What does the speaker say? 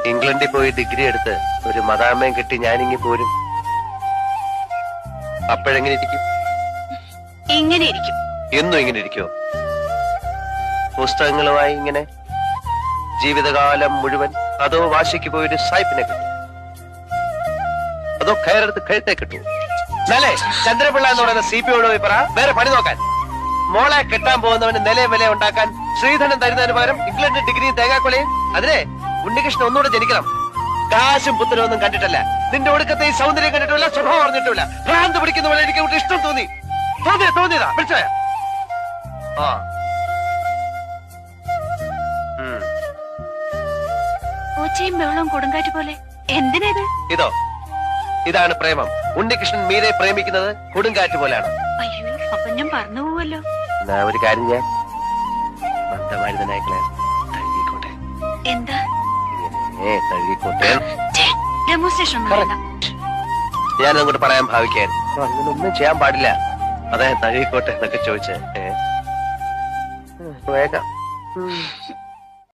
ഇംഗ്ലണ്ടിൽ പോയി ഡിഗ്രി എടുത്ത് ഒരു മദാമയും കെട്ടി ഞാനിങ്ങി പോരും. അപ്പോഴെങ്ങനെ ഇരിക്കും? ഇങ്ങനെ ഇരിക്കും. എന്നും ഇങ്ങനെ ഇരിക്കുമോ? പുസ്തകങ്ങളുമായി ഇങ്ങനെ ജീവിതകാലം മുഴുവൻ? അതോ വാശിക്ക് പോയൊരു സായിപ്പിനെ കിട്ടും? അതോ കയറെടുത്ത് കഴുത്തേ കിട്ടും? നല്ലേ ചന്ദ്രപിള്ള എന്ന് പറയുന്ന CPO പോയി പറ വേറെ പണി നോക്കാൻ. മോളെ കെട്ടാൻ പോകുന്നവന് നിലയും വില ഉണ്ടാക്കാൻ ശ്രീധരൻ തരുന്നതിന് പകരം ഇംഗ്ലണ്ട് ഡിഗ്രിയും തേങ്ങാക്കൊലയും. അതിനെ ഉണ്ണികൃഷ്ണൻ ഒന്നുകൂടെ ജനിക്കണം. കാശും പുത്തനും ഒന്നും കണ്ടിട്ടല്ല, നിന്റെ ഒടുക്കത്തെ ഈ സൗന്ദര്യം കണ്ടിട്ടില്ല, സ്വഭാവം അറിഞ്ഞിട്ടില്ല. ഭ്രാന്ത് പിടിക്കുന്ന പോലെ എനിക്ക് ഇഷ്ടം തോന്നിയതാ. മനസ്സിലായ? ആ പൂച്ചയും വെള്ളവും കൊടുങ്കാറ്റ് പോലെ. എന്തിനേത്? ഇതാണ് പ്രേമം. ഉണ്ണികൃഷ്ണൻ മീരെ പ്രേമിക്കുന്നത് കൊടുങ്കാറ്റ് പോലെയാണ്. അയ്യോ, അപ്പൊ ഞാൻ പറഞ്ഞു പോവല്ലോ. എന്നാ ഒരു കാര്യം ഞാൻ മന്ദമാരുതനായിക്കളെ തഴുകിക്കോട്ടെ. എന്താ? തഴുകിക്കോട്ടെ. ഡെമോൺസ്ട്രേഷൻ ഞാൻ അങ്ങോട്ട് പറയാൻ ഭാവിക്കാൻ അങ്ങനൊന്നും ചെയ്യാൻ പാടില്ല. അതാ തഴുകിക്കോട്ടെ എന്നൊക്കെ ചോദിച്ചേ. വേഗം